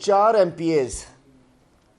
4 MPs,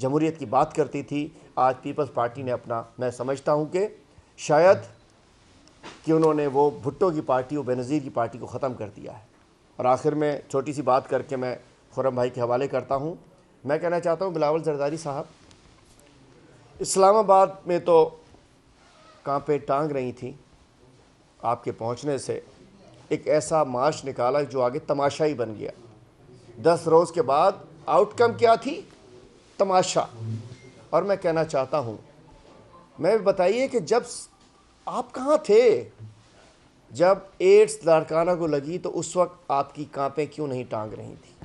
جمہوریت کی بات کرتی تھی، آج پیپلز پارٹی نے اپنا، میں سمجھتا ہوں کہ شاید کہ انہوں نے وہ بھٹو کی پارٹی و بینظیر کی پارٹی کو ختم کر دیا ہے۔ اور آخر میں چھوٹی سی بات کر کے میں خرم بھائی کے حوالے کرتا ہوں، میں کہنا چاہتا ہوں بلاول زرداری صاحب اسلام آباد میں تو کانپیں ٹانگ رہی تھیں آپ کے پہنچنے سے، ایک ایسا مارچ نکالا جو آگے تماشا ہی بن گیا۔ 10 روز کے بعد آؤٹ کم کیا تھی؟ تماشا۔ اور میں کہنا چاہتا ہوں، میں بتائیے کہ جب آپ کہاں تھے جب ایڈز لاڑکانہ کو لگی، تو اس وقت آپ کی کانپیں کیوں نہیں ٹانگ رہی تھیں؟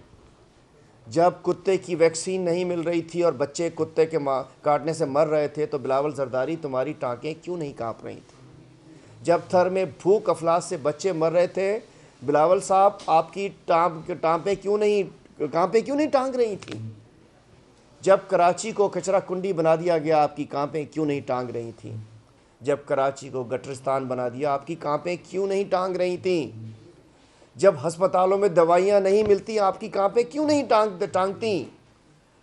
جب کتے کی ویکسین نہیں مل رہی تھی اور بچے کتے کے کاٹنے سے مر رہے تھے، تو بلاول زرداری تمہاری ٹانکیں کیوں نہیں کانپ رہی تھیں؟ جب تھر میں بھوک افلاس سے بچے مر رہے تھے، بلاول صاحب آپ کی کانپیں کیوں نہیں ٹانگ رہی تھیں؟ جب کراچی کو کچرا کنڈی بنا دیا گیا، آپ کی کانپیں کیوں نہیں ٹانگ رہی تھیں؟ جب کراچی کو گٹرستان بنا دیا، آپ کی کانپیں کیوں نہیں ٹانگ رہی تھیں؟ جب ہسپتالوں میں دوائیاں نہیں ملتی، آپ کی کانپیں کیوں نہیں ٹانگتی؟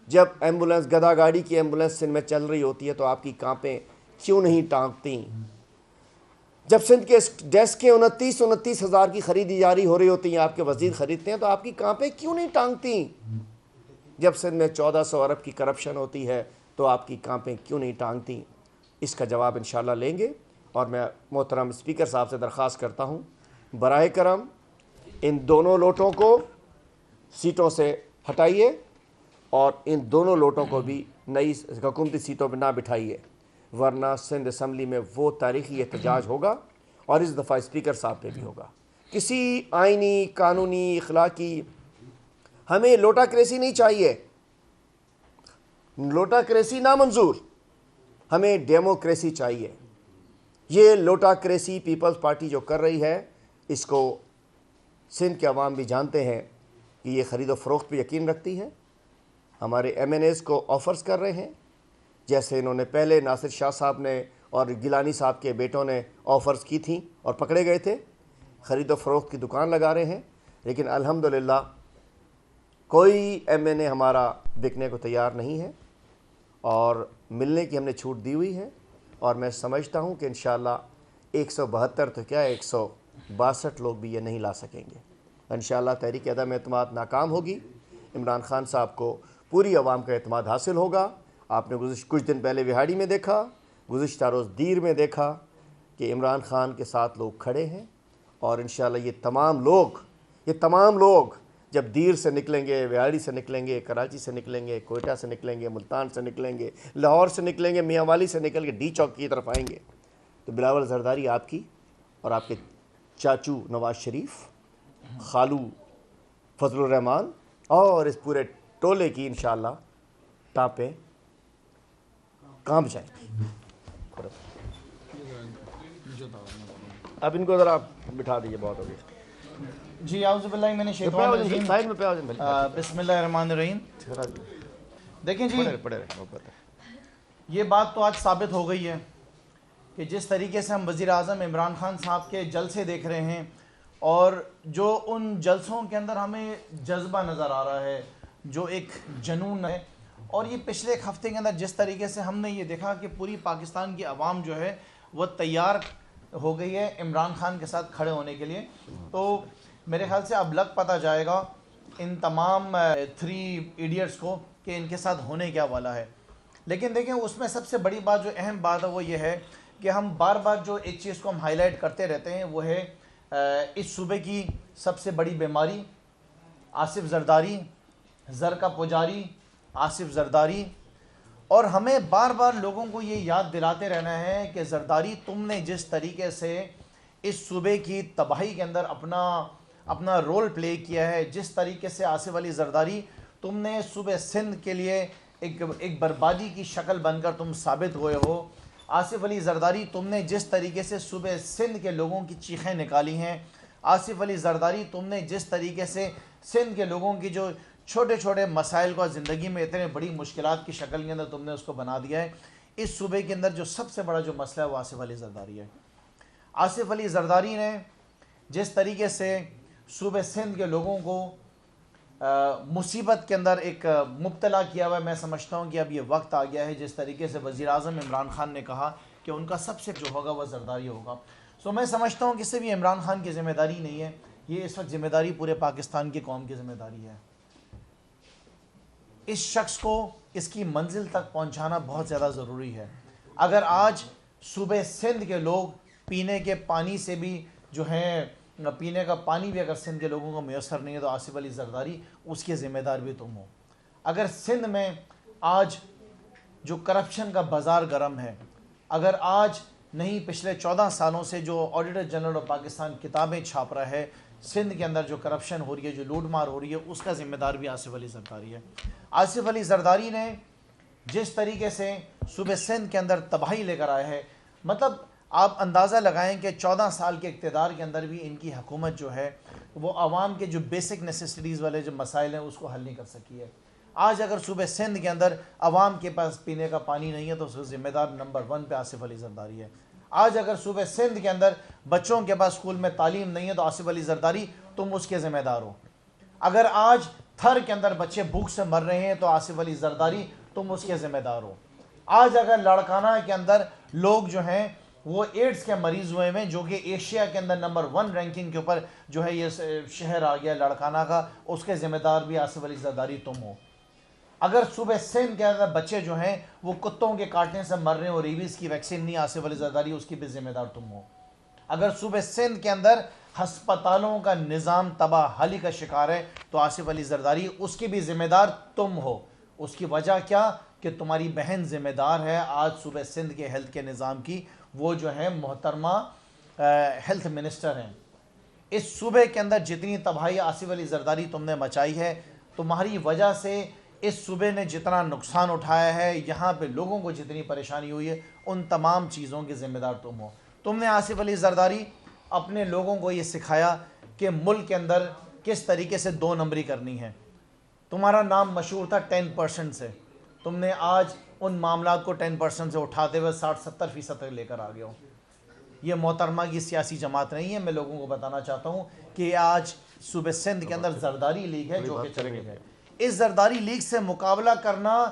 جب ایمبولینس، گدھا گاڑی کی ایمبولینس سندھ میں چل رہی ہوتی ہے، تو آپ کی کانپیں کیوں نہیں ٹانگتی؟ جب سندھ کے ڈیسکیں 29 ہزار کی خریدی جاری ہو رہی ہوتی ہیں، آپ کے وزیر خریدتے ہیں، تو آپ کی کانپیں کیوں نہیں ٹانگتی؟ جب سندھ میں 1400 ارب کی کرپشن ہوتی ہے، تو آپ کی کانپیں کیوں نہیں ٹانگتی؟ اس کا جواب انشاءاللہ لیں گے۔ اور میں محترم اسپیکر صاحب سے درخواست کرتا ہوں، براہ کرم ان دونوں لوٹوں کو سیٹوں سے ہٹائیے اور ان دونوں لوٹوں کو بھی نئی حکومتی سیٹوں پہ نہ بٹھائیے، ورنہ سندھ اسمبلی میں وہ تاریخی احتجاج ہوگا، اور اس دفعہ اسپیکر صاحب پہ بھی ہوگا۔ کسی آئینی، قانونی، اخلاقی، ہمیں لوٹا کریسی نہیں چاہیے، لوٹا کریسی نامنظور، ہمیں ڈیموکریسی چاہیے۔ یہ لوٹا کریسی پیپلز پارٹی جو کر رہی ہے، اس کو سندھ کے عوام بھی جانتے ہیں کہ یہ خرید و فروخت پہ یقین رکھتی ہے۔ ہمارے ایم این ایز کو آفرز کر رہے ہیں، جیسے انہوں نے پہلے ناصر شاہ صاحب نے اور گیلانی صاحب کے بیٹوں نے آفرز کی تھیں اور پکڑے گئے تھے، خرید و فروخت کی دکان لگا رہے ہیں۔ لیکن الحمدللہ کوئی ایم این اے ہمارا بکنے کو تیار نہیں ہے، اور ملنے کی ہم نے چھوٹ دی ہوئی ہے، اور میں سمجھتا ہوں کہ انشاءاللہ 172 تو کیا 162 لوگ بھی یہ نہیں لا سکیں گے۔ انشاءاللہ تحریک عدم اعتماد ناکام ہوگی، عمران خان صاحب کو پوری عوام کا اعتماد حاصل ہوگا۔ آپ نے کچھ دن پہلے وہاڑی میں دیکھا، گزشتہ روز دیر میں دیکھا کہ عمران خان کے ساتھ لوگ کھڑے ہیں، اور انشاءاللہ یہ تمام لوگ جب دیر سے نکلیں گے، وہاڑی سے نکلیں گے، کراچی سے نکلیں گے، کوئٹہ سے نکلیں گے، ملتان سے نکلیں گے، لاہور سے نکلیں گے، میاں والی سے نکل کے ڈی چوک کی طرف آئیں گے، تو بلاول زرداری آپ کی اور آپ کے چاچو نواز شریف، خالو فضل الرحمان اور اس پورے ٹولے کی انشاءاللہ ٹانپیں کانپ جائیں گی۔ اب ان کو ذرا بٹھا دیجیے، بہت ہو گیا۔ جی اعوذ باللہ من الشیطان الرجیم، بسم اللہ الرحمن الرحیم۔ دیکھیں جی، یہ بات تو آج ثابت ہو گئی ہے کہ جس طریقے سے ہم وزیر اعظم عمران خان صاحب کے جلسے دیکھ رہے ہیں، اور جو ان جلسوں کے اندر ہمیں جذبہ نظر آ رہا ہے، جو ایک جنون ہے، اور یہ پچھلے ایک ہفتے کے اندر جس طریقے سے ہم نے یہ دیکھا کہ پوری پاکستان کی عوام جو ہے وہ تیار ہو گئی ہے عمران خان کے ساتھ کھڑے ہونے کے لیے، تو میرے خیال سے اب لگ پتہ جائے گا ان تمام 3 ایڈیٹس کو کہ ان کے ساتھ ہونے کیا والا ہے۔ لیکن دیکھیں، اس میں سب سے بڑی بات، جو اہم بات ہے، وہ یہ ہے کہ ہم بار بار جو ایک چیز کو ہم ہائی لائٹ کرتے رہتے ہیں، وہ ہے اس صوبے کی سب سے بڑی بیماری آصف زرداری، زر کا پجاری آصف زرداری، اور ہمیں بار بار لوگوں کو یہ یاد دلاتے رہنا ہے کہ زرداری، تم نے جس طریقے سے اس صوبے کی تباہی کے اندر اپنا رول پلے کیا ہے، جس طریقے سے آصف علی زرداری تم نے صوبے سندھ کے لیے ایک بربادی کی شکل بن کر تم ثابت ہوئے ہو، آصف علی زرداری تم نے جس طریقے سے صوبے سندھ کے لوگوں کی چیخیں نکالی ہیں، آصف علی زرداری تم نے جس طریقے سے سندھ کے لوگوں کی جو چھوٹے چھوٹے مسائل کو زندگی میں اتنے بڑی مشکلات کی شکل کے اندر تم نے اس کو بنا دیا ہے، اس صوبے کے اندر جو سب سے بڑا جو مسئلہ ہے وہ آصف علی زرداری ہے۔ آصف علی زرداری نے جس طریقے سے صوبے سندھ کے لوگوں کو مصیبت کے اندر ایک مبتلا کیا ہوا ہے. میں سمجھتا ہوں کہ اب یہ وقت آ گیا ہے جس طریقے سے وزیر اعظم عمران خان نے کہا کہ ان کا سب سے جو ہوگا وہ زرداری ہوگا. سو میں سمجھتا ہوں کہ صرف یہ عمران خان کی ذمہ داری نہیں ہے, یہ اس وقت ذمہ داری پورے پاکستان کی قوم کی ذمہ داری ہے. اس شخص کو اس کی منزل تک پہنچانا بہت زیادہ ضروری ہے. اگر آج صوبے سندھ کے لوگ پینے کے پانی سے بھی جو ہیں, پینے کا پانی بھی اگر سندھ کے لوگوں کو میسر نہیں ہے تو آصف علی زرداری اس کے ذمہ دار بھی تم ہو. اگر سندھ میں آج جو کرپشن کا بازار گرم ہے, اگر آج نہیں پچھلے 14 سالوں سے جو آڈیٹر جنرل آف پاکستان کتابیں چھاپ رہا ہے, سندھ کے اندر جو کرپشن ہو رہی ہے, جو لوٹ مار ہو رہی ہے, اس کا ذمہ دار بھی آصف علی زرداری ہے. آصف علی زرداری نے جس طریقے سے صوبے سندھ کے اندر تباہی لے کر آئے ہے, مطلب آپ اندازہ لگائیں کہ 14 سال کے اقتدار کے اندر بھی ان کی حکومت جو ہے وہ عوام کے جو بیسک نیسیسٹیز والے جو مسائل ہیں اس کو حل نہیں کر سکی ہے. آج اگر صوبے سندھ کے اندر عوام کے پاس پینے کا پانی نہیں ہے تو اس کا ذمہ دار نمبر 1 پہ آصف علی زرداری ہے. آج اگر صوبے سندھ کے اندر بچوں کے پاس اسکول میں تعلیم نہیں ہے تو آصف علی زرداری تم اس کے ذمہ دار ہو. اگر آج تھر کے اندر بچے بھوک سے مر رہے ہیں تو آصف علی زرداری تم اس کے ذمہ دار ہو. آج اگر لاڑکانہ کے اندر لوگ جو ہیں وہ ایڈز کے مریض ہوئے ہیں, جو کہ ایشیا کے اندر نمبر 1 رینکنگ کے اوپر جو ہے یہ شہر آ گیا لاڑکانہ کا, اس کے ذمہ دار بھی آصف علی زرداری تم ہو. اگر صوبے سندھ کے اندر بچے جو ہیں وہ کتوں کے کاٹنے سے مر رہے ہیں اور ریبیز کی ویکسین نہیں, آصف علی زرداری اس کی بھی ذمہ دار تم ہو. اگر صوبے سندھ کے اندر ہسپتالوں کا نظام تباہ حالی کا شکار ہے تو آصف علی زرداری اس کی بھی ذمہ دار تم ہو. اس کی وجہ کیا کہ تمہاری بہن ذمہ دار ہے آج صوبے سندھ کے ہیلتھ کے نظام کی, وہ جو ہے محترمہ ہیلتھ منسٹر ہیں. اس صوبے کے اندر جتنی تباہی آصف علی زرداری تم نے مچائی ہے, تمہاری وجہ سے اس صوبے نے جتنا نقصان اٹھایا ہے, یہاں پہ لوگوں کو جتنی پریشانی ہوئی ہے, ان تمام چیزوں کے ذمہ دار تم ہو. تم نے آصف علی زرداری اپنے لوگوں کو یہ سکھایا کہ ملک کے اندر کس طریقے سے 2 نمبری کرنی ہے. تمہارا نام مشہور تھا 10% سے, تم نے آج ان معاملات کو 10% سے اٹھاتے ہوئے 60-70% تک لے کر آ گئے ہو. یہ محترمہ کی سیاسی جماعت نہیں ہے. میں لوگوں کو بتانا چاہتا ہوں کہ آج صوبے سندھ کے اندر زرداری لیگ ہے جو کہ چل رہی ہے. اس زرداری لیگ سے مقابلہ کرنا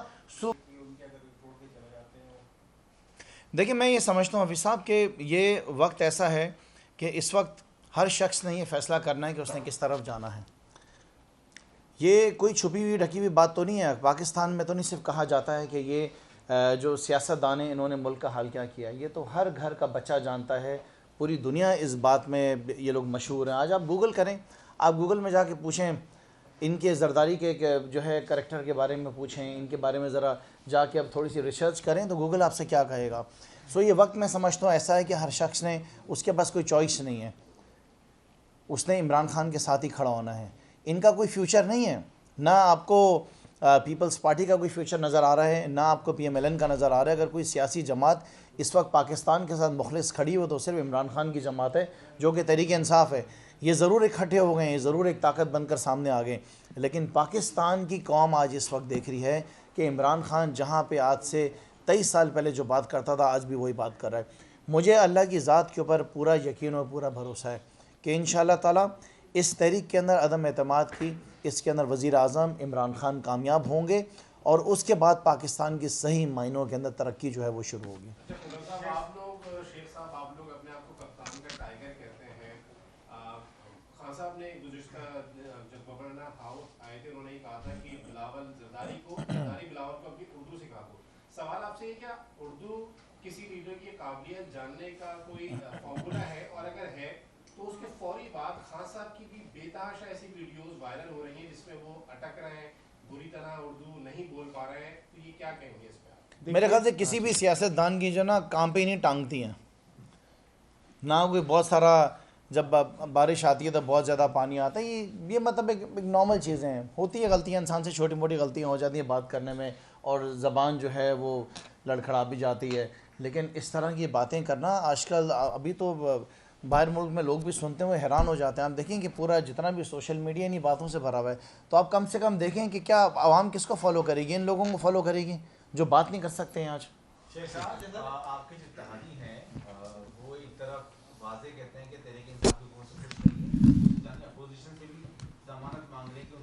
دیکھیں, میں یہ سمجھتا ہوں حفیظ صاحب کہ یہ وقت ایسا ہے کہ اس وقت ہر شخص نے یہ فیصلہ کرنا ہے کہ اس نے کس طرف جانا ہے. یہ کوئی چھپی ہوئی ڈھکی ہوئی بات تو نہیں ہے. پاکستان میں تو نہیں صرف کہا جاتا ہے کہ یہ جو سیاست دان ہیں انہوں نے ملک کا حال کیا کیا, یہ تو ہر گھر کا بچہ جانتا ہے. پوری دنیا اس بات میں یہ لوگ مشہور ہیں. آج آپ گوگل کریں, آپ گوگل میں جا کے پوچھیں ان کے زرداری کے جو ہے کریکٹر کے بارے میں پوچھیں, ان کے بارے میں ذرا جا کے اب تھوڑی سی ریسرچ کریں تو گوگل آپ سے کیا کہے گا. سو یہ وقت میں سمجھتا ہوں ایسا ہے کہ ہر شخص نے, اس کے پاس کوئی چوائس نہیں ہے, اس نے عمران خان کے ساتھ ہی کھڑا ہونا ہے. ان کا کوئی فیوچر نہیں ہے, نہ آپ کو پیپلز پارٹی کا کوئی فیوچر نظر آ رہا ہے, نہ آپ کو PMLN کا نظر آ رہا ہے. اگر کوئی سیاسی جماعت اس وقت پاکستان کے ساتھ مخلص کھڑی ہو تو صرف عمران خان کی جماعت ہے جو کہ تحریک انصاف ہے. یہ ضرور اکٹھے ہو گئے ہیں, ضرور ایک طاقت بن کر سامنے آ گئے, لیکن پاکستان کی قوم آج اس وقت دیکھ رہی ہے کہ عمران خان جہاں پہ آج سے 23 سال پہلے جو بات کرتا تھا آج بھی وہی بات کر رہا ہے. مجھے اللہ کی ذات کے اوپر پورا یقین اور پورا بھروسہ ہے کہ انشاءاللہ تعالی اس تحریک کے اندر عدم اعتماد کی, اس کے اندر وزیر اعظم عمران خان کامیاب ہوں گے اور اس کے بعد پاکستان کی صحیح معنوں کے اندر ترقی جو ہے وہ شروع ہوگی. آپ لوگ اپنے آپ کو کپتان کا ٹائیگر کہتے ہیں. خان صاحب نے گزشتہ جب گورنر ہاؤس آئے تھے انہوں نے یہ کہا تھا کہ بلاول زرداری کو اپنی اردو سکھا دو. سوال آپ سے یہ, کیا اردو کسی لیڈر کی قابلیت جاننے کا کوئی فارمولا ہے, اور اگر ہے تو اس کے فوری بعد خان صاحب کی بھی بے تحاشا ایسی ویڈیوز وائرل ہو رہی ہیں جس میں وہ اٹک رہے ہیں, بری طرح اردو نہیں بول پا رہے ہیں, تو یہ کیا کہیں گے اس پہ؟ میرے خیال سے کسی بھی سیاست دان کی جو نا کام پہ ہی نہیں ٹانگتی ہیں, نہ کوئی بہت سارا جب بارش آتی ہے تو بہت زیادہ پانی آتا ہے, یہ مطلب ایک نارمل چیزیں ہیں, ہوتی ہے غلطیاں انسان سے, چھوٹی موٹی غلطیاں ہو جاتی ہیں بات کرنے میں اور زبان جو ہے وہ لڑکھڑا بھی جاتی ہے. لیکن اس طرح کی باتیں کرنا آج کل, ابھی تو باہر ملک میں لوگ بھی سنتے ہوئے حیران ہو جاتے ہیں. آپ دیکھیں کہ پورا جتنا بھی سوشل میڈیا انہی باتوں سے بھرا ہوا ہے, تو آپ کم سے کم دیکھیں کہ کیا عوام کس کو فالو کرے گی, ان لوگوں کو فالو کرے گی جو بات نہیں کر سکتے ہیں. آج آپ کے جو اتحادی ہیں وہ ایک طرف واضح کہتے ہیں کہ تحریک انصاف کی کون سے کچھ نہیں ہے, اپوزیشن سے بھی ضمانت مانگ رہے کہ ان